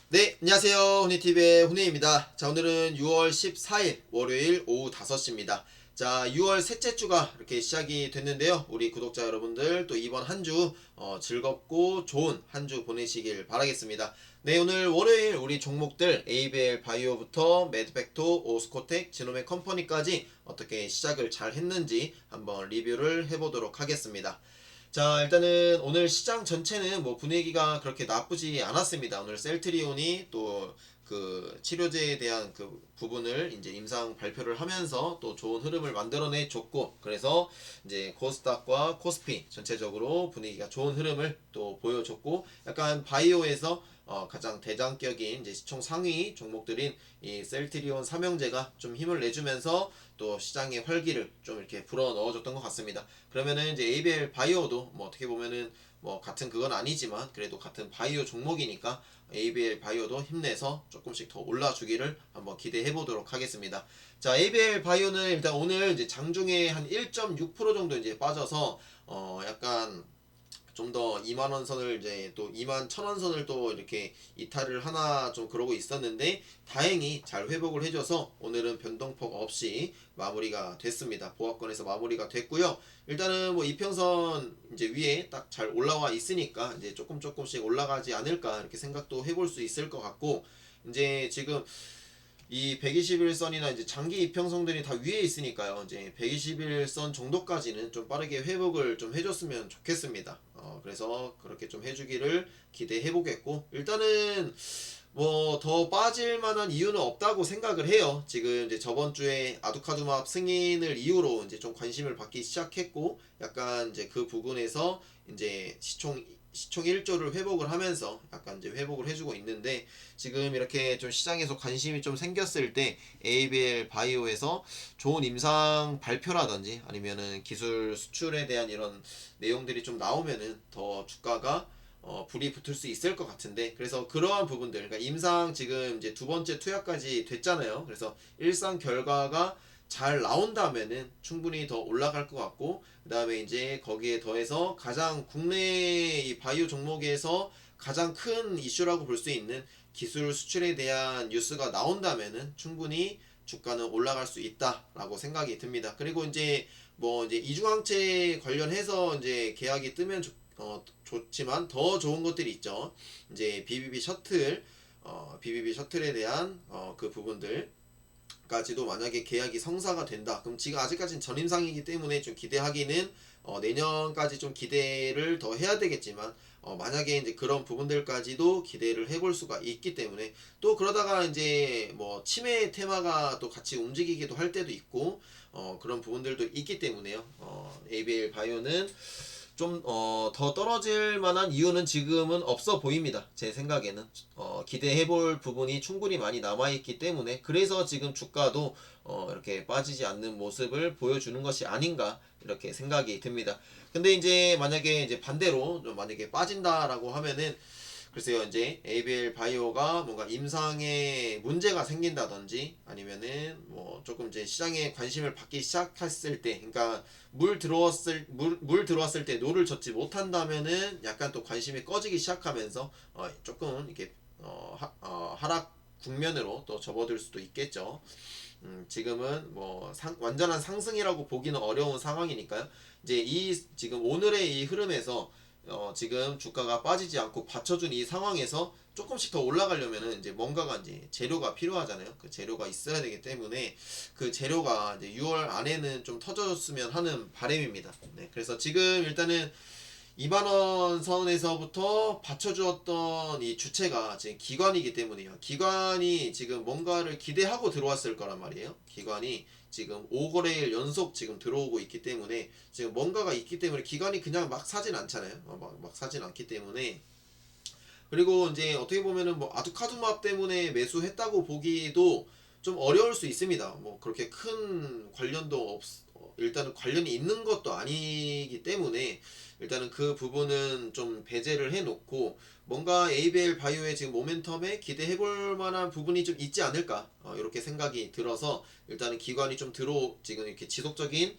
네, 안녕하세요. 훈이TV의 훈이입니다. 자, 오늘은 6월 14일 월요일 오후 5시입니다. 자, 6월 셋째 주가 이렇게 시작이 됐는데요. 우리 구독자 여러분들 또 이번 한 주 즐겁고 좋은 한 주 보내시길 바라겠습니다. 네, 오늘 월요일 우리 종목들 ABL 바이오부터 매드팩토, 오스코텍, 지노맥 컴퍼니까지 어떻게 시작을 잘 했는지 한번 리뷰를 해보도록 하겠습니다. 자, 일단은 오늘 시장 전체는 뭐 분위기가 그렇게 나쁘지 않았습니다. 오늘 셀트리온이 또 그 치료제에 대한 그 부분을 이제 임상 발표를 하면서 또 좋은 흐름을 만들어내 줬고, 그래서 이제 코스닥과 코스피 전체적으로 분위기가 좋은 흐름을 또 보여줬고, 약간 바이오에서 가장 대장격인 이제 시총 상위 종목들인 이 셀트리온 삼형제가 좀 힘을 내주면서 또 시장의 활기를 좀 이렇게 불어 넣어줬던 것 같습니다. 그러면은 이제 ABL 바이오도 뭐 어떻게 보면은 뭐 같은 그건 아니지만 그래도 같은 바이오 종목이니까 ABL 바이오도 힘내서 조금씩 더 올라주기를 한번 기대해 보도록 하겠습니다. 자, ABL 바이오는 일단 오늘 이제 장중에 한 1.6% 정도 이제 빠져서 약간 좀 더 2만원 선을 이제 또 2만 1천원 선을 또 이렇게 이탈을 하나 좀 그러고 있었는데, 다행히 잘 회복을 해줘서 오늘은 변동폭 없이 마무리가 됐습니다. 보합권에서 마무리가 됐고요. 일단은 뭐 이평선 이제 위에 딱 잘 올라와 있으니까 이제 조금씩 올라가지 않을까 이렇게 생각도 해볼 수 있을 것 같고, 이제 지금 이 121선이나 이제 장기 이평선들이 다 위에 있으니까요. 이제 121선 정도까지는 좀 빠르게 회복을 좀 해줬으면 좋겠습니다. 그래서 그렇게 좀 해주기를 기대해 보겠고, 일단은 뭐 더 빠질 만한 이유는 없다고 생각을 해요. 지금 이제 저번 주에 아두카두맙 승인을 이유로 이제 좀 관심을 받기 시작했고, 약간 이제 그 부분에서 이제 시총 1조를 회복을 하면서 약간 이제 회복을 해주고 있는데, 지금 이렇게 좀 시장에서 관심이 좀 생겼을 때 ABL 바이오에서 좋은 임상 발표라든지 아니면은 기술 수출에 대한 이런 내용들이 좀 나오면은 더 주가가 불이 붙을 수 있을 것 같은데, 그래서 그러한 부분들, 그러니까 임상 지금 이제 두 번째 투약까지 됐잖아요. 그래서 일상 결과가 잘 나온다면은 충분히 더 올라갈 것 같고, 그 다음에 이제 거기에 더해서 가장 국내 이 바이오 종목에서 가장 큰 이슈라고 볼 수 있는 기술 수출에 대한 뉴스가 나온다면은 충분히 주가는 올라갈 수 있다라고 생각이 듭니다. 그리고 이제 뭐 이제 이중항체 관련해서 이제 계약이 뜨면 좋지만 더 좋은 것들이 있죠. 이제 BBB 셔틀에 대한 그 부분들 까지도 만약에 계약이 성사가 된다. 그럼 지금 아직까지는 전임상이기 때문에 좀 기대하기는 내년까지 좀 기대를 더 해야 되겠지만, 만약에 이제 그런 부분들까지도 기대를 해볼 수가 있기 때문에, 또 그러다가 이제 뭐 치매 테마가 또 같이 움직이기도 할 때도 있고, 그런 부분들도 있기 때문에요. ABL 바이오는 좀 더 떨어질 만한 이유는 지금은 없어 보입니다. 제 생각에는 기대해볼 부분이 충분히 많이 남아있기 때문에, 그래서 지금 주가도 이렇게 빠지지 않는 모습을 보여주는 것이 아닌가 이렇게 생각이 듭니다. 근데 이제 만약에 이제 반대로 좀 만약에 빠진다라고 하면은, 글쎄요, 이제 ABL 바이오가 뭔가 임상에 문제가 생긴다든지 아니면은 뭐 조금 이제 시장에 관심을 받기 시작했을 때, 그러니까 물 들어왔을 때 노를 젓지 못한다면은 약간 또 관심이 꺼지기 시작하면서 조금 이렇게 하락 국면으로 또 접어들 수도 있겠죠. 지금은 뭐 완전한 상승이라고 보기는 어려운 상황이니까요. 이제 지금 오늘의 이 흐름에서 지금 주가가 빠지지 않고 받쳐준 이 상황에서 조금씩 더 올라가려면은 이제 뭔가가 이제 재료가 필요하잖아요. 그 재료가 있어야 되기 때문에 그 재료가 이제 6월 안에는 좀 터졌으면 하는 바람입니다. 네, 그래서 지금 일단은 2만원 선에서부터 받쳐주었던 이 주체가 지금 기관이기 때문에요. 기관이 지금 뭔가를 기대하고 들어왔을 거란 말이에요. 기관이 지금 5거래일 연속 지금 들어오고 있기 때문에, 지금 뭔가가 있기 때문에 기관이 그냥 막 사진 않잖아요. 막 사진 않기 때문에. 그리고 이제 어떻게 보면은 뭐 아두카두맙 때문에 매수했다고 보기도 좀 어려울 수 있습니다. 뭐 그렇게 큰 관련도 일단은 관련이 있는 것도 아니기 때문에 일단은 그 부분은 좀 배제를 해놓고, 뭔가 ABL 바이오의 지금 모멘텀에 기대해볼 만한 부분이 좀 있지 않을까 이렇게 생각이 들어서, 일단은 기관이 좀 지금 이렇게 지속적인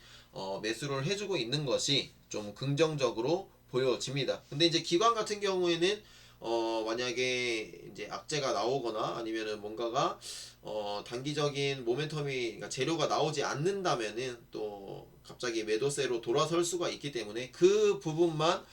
매수를 해주고 있는 것이 좀 긍정적으로 보여집니다. 근데 이제 기관 같은 경우에는 만약에 이제 악재가 나오거나 아니면은 뭔가가 단기적인 모멘텀이 그러니까 재료가 나오지 않는다면은 또 갑자기 매도세로 돌아설 수가 있기 때문에 그 부분만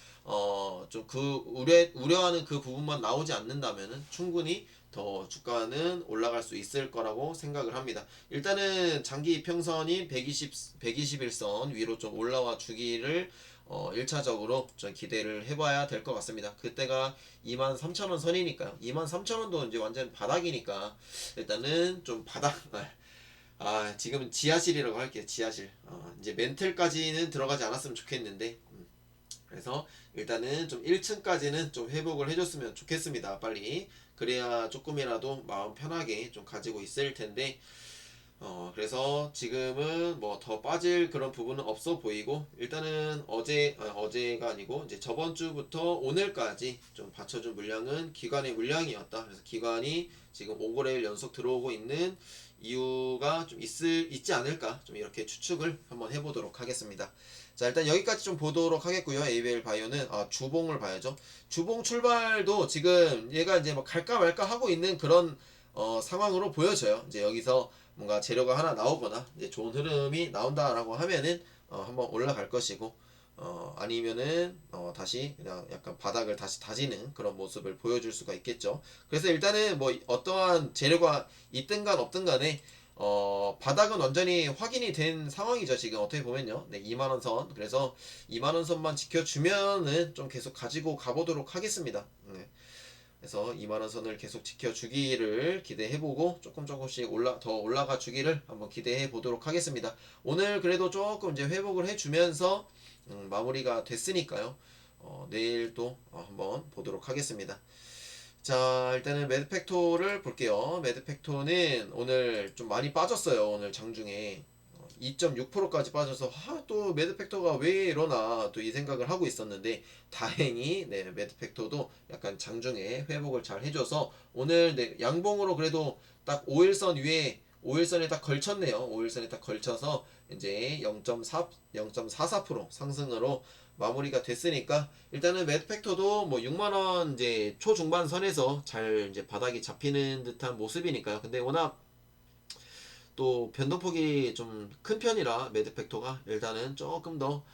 좀 그 우려하는 그 부분만 나오지 않는다면은 충분히 더 주가는 올라갈 수 있을 거라고 생각을 합니다. 일단은 장기 이평선인 121선 위로 좀 올라와 주기를 1차적으로 좀 기대를 해봐야 될 것 같습니다. 그때가 23,000원 선이니까요. 23,000원도 이제 완전 바닥이니까 일단은 좀 바닥 지금은 지하실이라고 할게요. 지하실. 이제 멘틀까지는 들어가지 않았으면 좋겠는데 그래서 일단은 좀 1층까지는 좀 회복을 해줬으면 좋겠습니다. 빨리. 그래야 조금이라도 마음 편하게 좀 가지고 있을 텐데 그래서 지금은 뭐 더 빠질 그런 부분은 없어 보이고 일단은 어제가 아니고 이제 저번 주부터 오늘까지 좀 받쳐준 물량은 기관의 물량이었다. 그래서 기관이 지금 5거래일 연속 들어오고 있는 이유가 좀 있지 않을까 좀 이렇게 추측을 한번 해보도록 하겠습니다. 자 일단 여기까지 좀 보도록 하겠고요. ABL 바이오는 주봉을 봐야죠. 주봉 출발도 지금 얘가 이제 뭐 갈까 말까 하고 있는 그런 상황으로 보여져요. 이제 여기서 뭔가 재료가 하나 나오거나 이제 좋은 흐름이 나온다라고 하면은 한번 올라갈 것이고 아니면은 다시 그냥 약간 바닥을 다시 다지는 그런 모습을 보여줄 수가 있겠죠. 그래서 일단은 뭐 어떠한 재료가 있든간 없든 간에 바닥은 완전히 확인이 된 상황이죠. 지금 어떻게 보면요. 네, 2만원 선. 그래서 2만원 선만 지켜주면은 좀 계속 가지고 가보도록 하겠습니다. 네. 그래서 2만원 선을 계속 지켜주기를 기대해보고 조금씩 더 올라가 주기를 한번 기대해 보도록 하겠습니다. 오늘 그래도 조금 이제 회복을 해주면서 마무리가 됐으니까요. 내일 또 한번 보도록 하겠습니다. 자 일단은 매드팩토를 볼게요. 매드팩토는 오늘 좀 많이 빠졌어요. 오늘 장중에 2.6%까지 빠져서 또 매드팩토가 왜 이러나 또 이 생각을 하고 있었는데 다행히 네, 매드팩토도 약간 장중에 회복을 잘 해줘서 오늘 네, 양봉으로 그래도 딱 5일선 위에 5일선에 딱 걸쳤네요. 5일선에 딱 걸쳐서 이제 0.44% 상승으로 마무리가 됐으니까 일단은 매드팩토도 뭐 6만원 이제 초중반 선에서 잘 이제 바닥이 잡히는 듯한 모습이니까요. 근데 워낙 또 변동폭이 좀 큰 편이라 매드팩토가 일단은 조금 더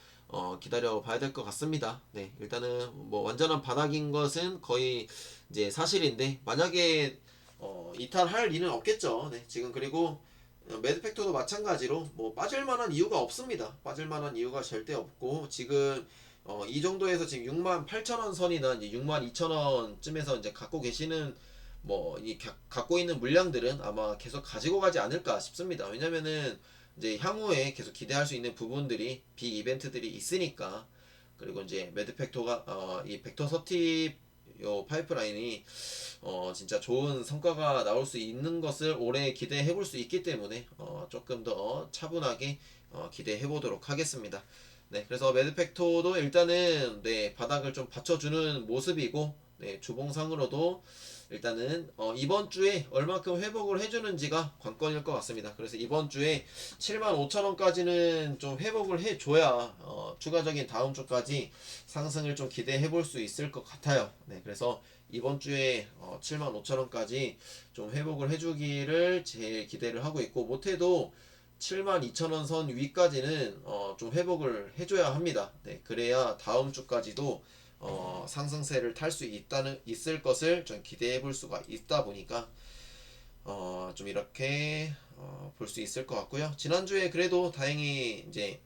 기다려 봐야 될 것 같습니다. 네, 일단은 뭐 완전한 바닥인 것은 거의 이제 사실인데 만약에 이탈할 일은 없겠죠. 네, 지금 그리고 매드팩토도 마찬가지로 뭐 빠질 만한 이유가 없습니다. 빠질 만한 이유가 절대 없고 지금 이 정도에서 지금 68,000원 선이나 이제 62,000원쯤에서 이제 갖고 계시는 뭐 이 갖고 있는 물량들은 아마 계속 가지고 가지 않을까 싶습니다. 왜냐면은 이제 향후에 계속 기대할 수 있는 부분들이 빅 이벤트들이 있으니까 그리고 이제 매드팩토가 이 벡터 서티 요 파이프라인이 진짜 좋은 성과가 나올 수 있는 것을 올해 기대해 볼 수 있기 때문에 조금 더 차분하게 기대해 보도록 하겠습니다. 네, 그래서 매드팩토도 일단은 네, 바닥을 좀 받쳐주는 모습이고 네, 주봉상으로도 일단은 이번 주에 얼마큼 회복을 해주는지가 관건일 것 같습니다. 그래서 이번 주에 75,000원까지는 좀 회복을 해줘야 추가적인 다음 주까지 상승을 좀 기대해 볼 수 있을 것 같아요. 네, 그래서 이번 주에 75,000원까지 좀 회복을 해주기를 제일 기대를 하고 있고 못해도 72,000원 선 위까지는 좀 회복을 해줘야 합니다. 네, 그래야 다음 주까지도 상승세를 탈 수 있을 것을 좀 기대해 볼 수가 있다 보니까 좀 이렇게 볼 수 있을 것 같고요. 지난주에 그래도 다행히 이제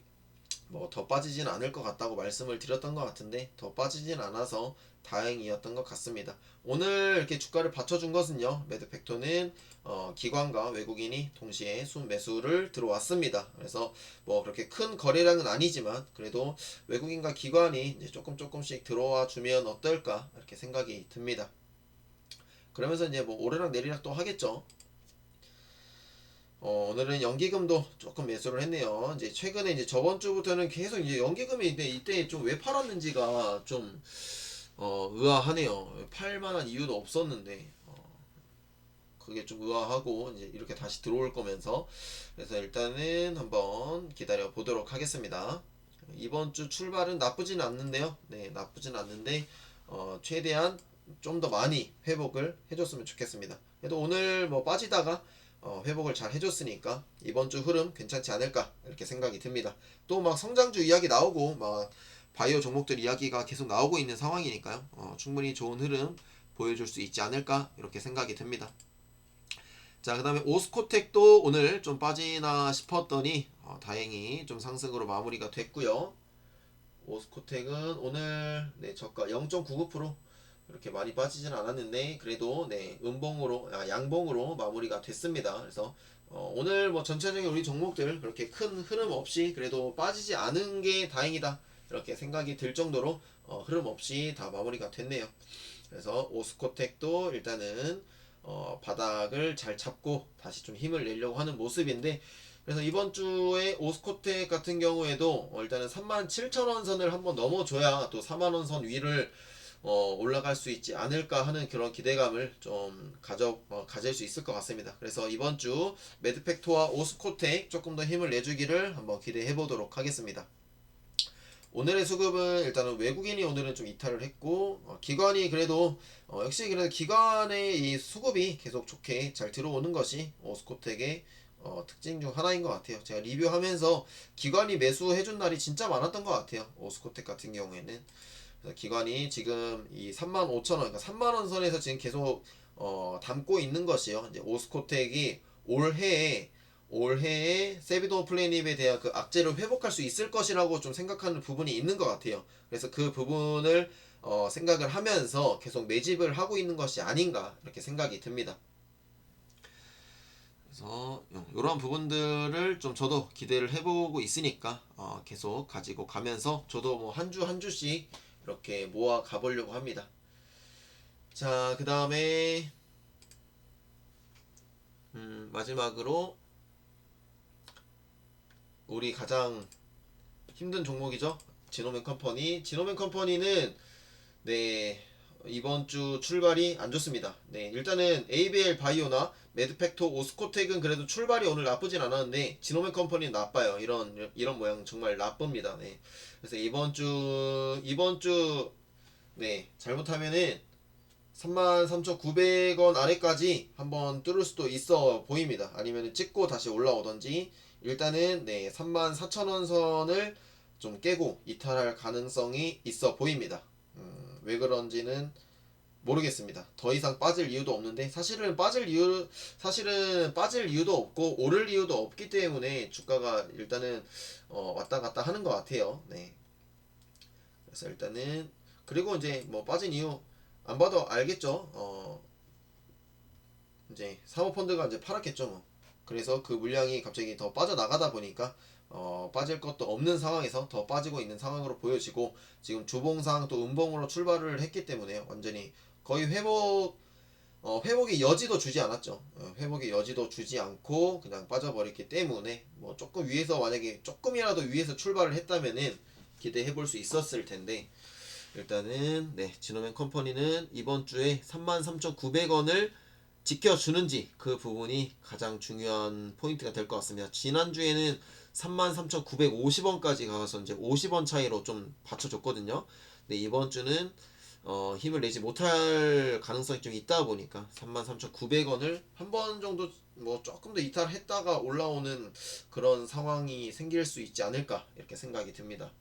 뭐 더 빠지진 않을 것 같다고 말씀을 드렸던 것 같은데 더 빠지진 않아서 다행이었던 것 같습니다. 오늘 이렇게 주가를 받쳐준 것은요. 매드팩토는 기관과 외국인이 동시에 순매수를 들어왔습니다. 그래서 뭐 그렇게 큰 거래량은 아니지만 그래도 외국인과 기관이 이제 조금씩 들어와 주면 어떨까 이렇게 생각이 듭니다. 그러면서 이제 뭐 오르락 내리락 또 하겠죠. 오늘은 연기금도 조금 매수를 했네요. 이제 최근에 이제 저번 주부터는 계속 이제 연기금이 이때 좀 왜 팔았는지가 좀 의아하네요. 팔 만한 이유도 없었는데 그게 좀 의아하고 이제 이렇게 다시 들어올 거면서 그래서 일단은 한번 기다려 보도록 하겠습니다. 이번 주 출발은 나쁘진 않는데요. 네, 나쁘진 않는데 최대한 좀 더 많이 회복을 해줬으면 좋겠습니다. 그래도 오늘 뭐 빠지다가 회복을 잘 해줬으니까 이번 주 흐름 괜찮지 않을까 이렇게 생각이 듭니다. 또 막 성장주 이야기 나오고 막 바이오 종목들 이야기가 계속 나오고 있는 상황이니까요. 충분히 좋은 흐름 보여줄 수 있지 않을까 이렇게 생각이 듭니다. 자, 그 다음에 오스코텍도 오늘 좀 빠지나 싶었더니 다행히 좀 상승으로 마무리가 됐고요. 오스코텍은 오늘 네, 저가 0.99% 이렇게 많이 빠지진 않았는데 그래도 네, 양봉으로 마무리가 됐습니다. 그래서 오늘 뭐 전체적인 우리 종목들 그렇게 큰 흐름 없이 그래도 빠지지 않은 게 다행이다 이렇게 생각이 들 정도로 흐름 없이 다 마무리가 됐네요. 그래서 오스코텍도 일단은 바닥을 잘 잡고 다시 좀 힘을 내려고 하는 모습인데, 그래서 이번 주에 오스코텍 같은 경우에도 일단은 37,000원 선을 한번 넘어줘야 또 4만원 선 위를 올라갈 수 있지 않을까 하는 그런 기대감을 좀 가질 수 있을 것 같습니다. 그래서 이번 주 매드팩토와 오스코텍 조금 더 힘을 내주기를 한번 기대해 보도록 하겠습니다. 오늘의 수급은 일단은 외국인이 오늘은 좀 이탈을 했고 기관이 그래도 역시 그래도 기관의 이 수급이 계속 좋게 잘 들어오는 것이 오스코텍의 특징 중 하나인 것 같아요. 제가 리뷰하면서 기관이 매수해준 날이 진짜 많았던 것 같아요. 오스코텍 같은 경우에는 그래서 기관이 지금 이 35,000원 그러니까 3만원 선에서 지금 계속 담고 있는 것이요. 이제 오스코텍이 올해에 세비도 플래닛에 대한 그 악재를 회복할 수 있을 것이라고 좀 생각하는 부분이 있는 것 같아요. 그래서 그 부분을 생각을 하면서 계속 매집을 하고 있는 것이 아닌가 이렇게 생각이 듭니다. 그래서 이런 부분들을 좀 저도 기대를 해보고 있으니까 계속 가지고 가면서 저도 뭐 한 주 한 주씩 이렇게 모아 가보려고 합니다. 자, 그 다음에 마지막으로 우리 가장 힘든 종목이죠. 지노맨 컴퍼니. 지노맨 컴퍼니는 네, 이번 주 출발이 안 좋습니다. 네, 일단은 ABL 바이오나 매드팩토 오스코텍은 그래도 출발이 오늘 나쁘진 않았는데 지노맨 컴퍼니는 나빠요. 이런 모양 정말 나쁩니다. 네. 그래서 이번 주 네, 잘못하면은 33,900원 아래까지 한번 뚫을 수도 있어 보입니다. 아니면 찍고 다시 올라오던지 일단은 네, 34,000원 선을 좀 깨고 이탈할 가능성이 있어 보입니다. 왜 그런지는 모르겠습니다. 더 이상 빠질 이유도 없는데 사실은 빠질 이유도 없고 오를 이유도 없기 때문에 주가가 일단은 왔다 갔다 하는 것 같아요. 네. 그래서 일단은 그리고 이제 뭐 빠진 이유 안 봐도 알겠죠. 이제 사모펀드가 이제 팔았겠죠 뭐. 그래서 그 물량이 갑자기 더 빠져나가다 보니까 빠질 것도 없는 상황에서 더 빠지고 있는 상황으로 보여지고 지금 주봉상 또 음봉으로 출발을 했기 때문에 완전히 거의 회복의 여지도 주지 않았죠. 회복의 여지도 주지 않고 그냥 빠져버렸기 때문에 뭐 조금 위에서 만약에 조금이라도 위에서 출발을 했다면은 기대해 볼 수 있었을 텐데 일단은 네, 지노맨 컴퍼니는 이번 주에 33,900원을 지켜주는지 그 부분이 가장 중요한 포인트가 될 것 같습니다. 지난주에는 33,950원까지 가서 이제 50원 차이로 좀 받쳐줬거든요. 근데 이번 주는 힘을 내지 못할 가능성이 좀 있다 보니까 33,900원을 한 번 정도 뭐 조금 더 이탈했다가 올라오는 그런 상황이 생길 수 있지 않을까 이렇게 생각이 듭니다.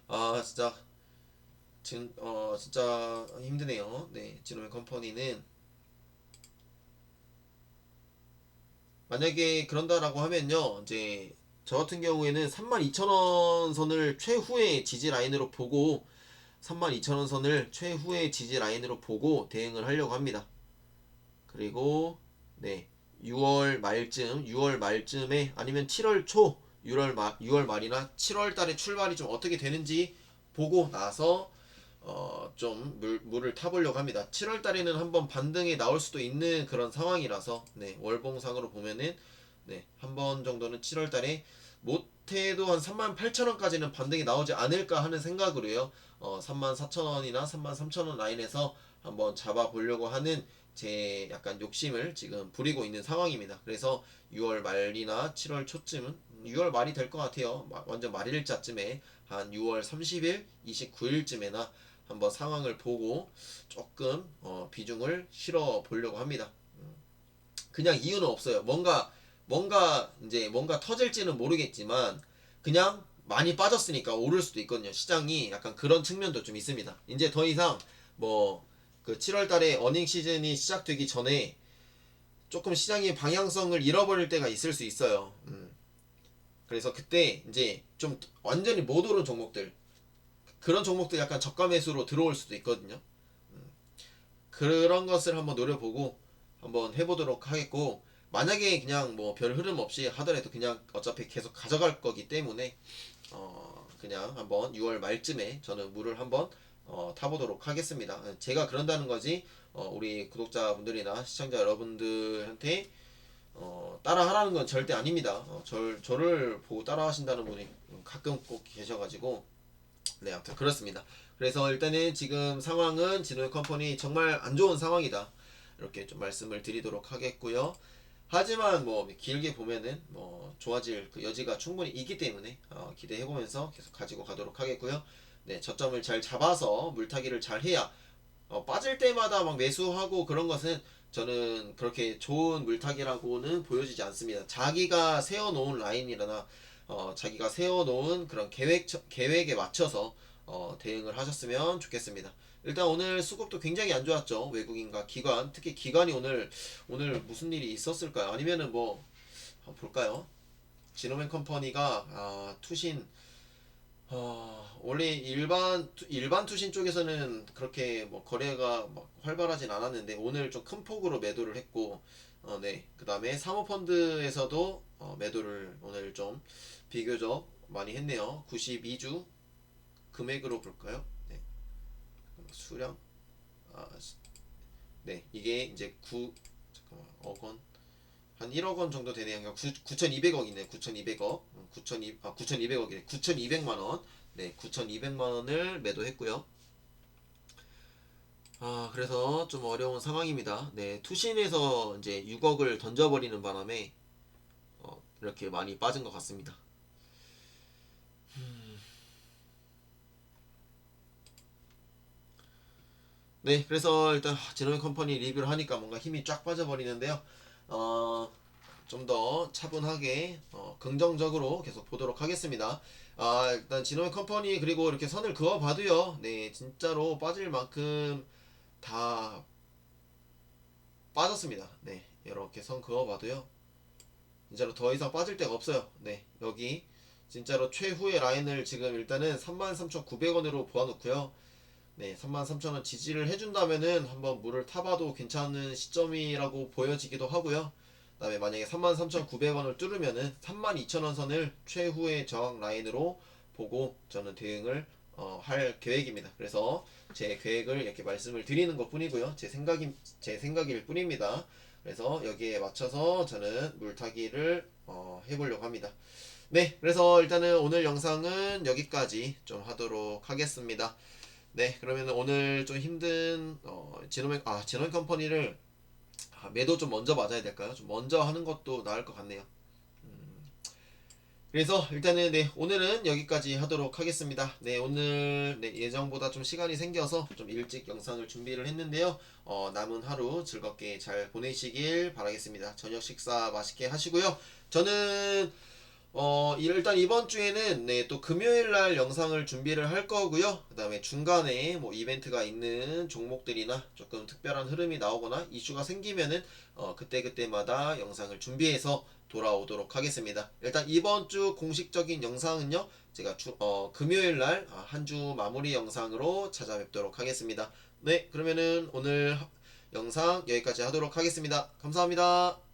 아 진짜 힘드네요. 네, 지노맨 컴퍼니는 만약에 그런다라고 하면요, 이제 저 같은 경우에는 32,000원 선을 최후의 지지 라인으로 보고 32,000원 선을 최후의 지지 라인으로 보고 대응을 하려고 합니다. 그리고 네, 6월 말쯤에 아니면 7월 초 6월 말이나 7월 달에 출발이 좀 어떻게 되는지 보고 나서 좀 물을 타보려고 합니다. 7월 달에는 한번 반등이 나올 수도 있는 그런 상황이라서 네, 월봉상으로 보면은 네, 한 번 정도는 7월 달에 못해도 한 38,000원까지는 반등이 나오지 않을까 하는 생각으로요. 34,000원이나 33,000원 라인에서 한번 잡아보려고 하는 제 약간 욕심을 지금 부리고 있는 상황입니다. 그래서 6월 말이나 7월 초쯤은 6월 말이 될 것 같아요. 완전 말일자쯤에 한 6월 30일, 29일쯤에나 한번 상황을 보고 조금 비중을 실어 보려고 합니다. 그냥 이유는 없어요. 뭔가 터질지는 모르겠지만 그냥 많이 빠졌으니까 오를 수도 있거든요. 시장이 약간 그런 측면도 좀 있습니다. 이제 더 이상 뭐 그 7월 달에 어닝 시즌이 시작되기 전에 조금 시장의 방향성을 잃어버릴 때가 있을 수 있어요. 그래서 그때 이제 좀 완전히 못 오른 종목들, 그런 종목들 약간 저가 매수로 들어올 수도 있거든요. 그런 것을 한번 노려보고 한번 해보도록 하겠고, 만약에 그냥 뭐 별 흐름 없이 하더라도 그냥 어차피 계속 가져갈 거기 때문에 그냥 한번 6월 말쯤에 저는 물을 한번 타보도록 하겠습니다. 제가 그런다는 거지 우리 구독자분들이나 시청자 여러분들한테 따라 하라는 건 절대 아닙니다. 저를 보고 따라 하신다는 분이 가끔 꼭 계셔가지고, 네, 아무튼 그렇습니다. 그래서 일단은 지금 상황은 진호의 컴퍼니 정말 안 좋은 상황이다, 이렇게 좀 말씀을 드리도록 하겠고요. 하지만 뭐 길게 보면은 뭐 좋아질 그 여지가 충분히 있기 때문에 기대해보면서 계속 가지고 가도록 하겠고요. 네, 저점을 잘 잡아서 물타기를 잘 해야 빠질 때마다 막 매수하고 그런 것은 저는 그렇게 좋은 물타기라고는 보여지지 않습니다. 자기가 세워놓은 라인이나 자기가 세워놓은 그런 계획에 맞춰서 대응을 하셨으면 좋겠습니다. 일단 오늘 수급도 굉장히 안 좋았죠. 외국인과 기관, 특히 기관이 오늘 무슨 일이 있었을까요? 아니면은 뭐 한번 볼까요? 지노맨 컴퍼니가 투신 원래 일반 투신 쪽에서는 그렇게 뭐 거래가 막 활발하진 않았는데 오늘 좀 큰 폭으로 매도를 했고, 네, 그 다음에 사모펀드에서도 매도를 오늘 좀 비교적 많이 했네요. 92주 금액으로 볼까요? 네, 수량, 네, 이게 이제 잠깐만, 억원, 한 1억 원 정도 되네요. 9,200억이네. 9,200억. 9,200억이네. 9,200만 원. 네, 9,200만 원을 매도했고요. 그래서 좀 어려운 상황입니다. 네, 투신에서 이제 6억을 던져버리는 바람에 이렇게 많이 빠진 것 같습니다. 네, 그래서 일단 제노미 컴퍼니 리뷰를 하니까 뭔가 힘이 쫙 빠져버리는데요. 좀 더 차분하게 긍정적으로 계속 보도록 하겠습니다. 일단 지노미 컴퍼니 그리고 이렇게 선을 그어봐도요, 네, 진짜로 빠질 만큼 다 빠졌습니다. 네, 이렇게 선 그어봐도요, 진짜로 더 이상 빠질 데가 없어요. 네, 여기 진짜로 최후의 라인을 지금 일단은 33,900원으로 보아놓고요. 네, 33,000원 지지를 해준다면은 한번 물을 타봐도 괜찮은 시점이라고 보여지기도 하고요. 그 다음에 만약에 33,900원을 뚫으면은 32,000원 선을 최후의 저항 라인으로 보고 저는 대응을 할 계획입니다. 그래서 제 계획을 이렇게 말씀을 드리는 것 뿐이고요. 제 생각일 뿐입니다. 그래서 여기에 맞춰서 저는 물타기를 해보려고 합니다. 네, 그래서 일단은 오늘 영상은 여기까지 좀 하도록 하겠습니다. 네, 그러면 오늘 좀 힘든 진호맨 컴퍼니를 매도 좀 먼저 맞아야 될까요? 좀 먼저 하는 것도 나을 것 같네요. 그래서 일단은 네, 오늘은 여기까지 하도록 하겠습니다. 네, 오늘 네, 예정보다 좀 시간이 생겨서 좀 일찍 영상을 준비를 했는데요. 남은 하루 즐겁게 잘 보내시길 바라겠습니다. 저녁 식사 맛있게 하시고요. 저는 일단 이번 주에는 네, 또 금요일 날 영상을 준비를 할 거고요. 그 다음에 중간에 뭐 이벤트가 있는 종목들이나 조금 특별한 흐름이 나오거나 이슈가 생기면은 그때그때마다 영상을 준비해서 돌아오도록 하겠습니다. 일단 이번 주 공식적인 영상은요, 제가 금요일 날 한 주 마무리 영상으로 찾아뵙도록 하겠습니다. 네, 그러면은 오늘 영상 여기까지 하도록 하겠습니다. 감사합니다.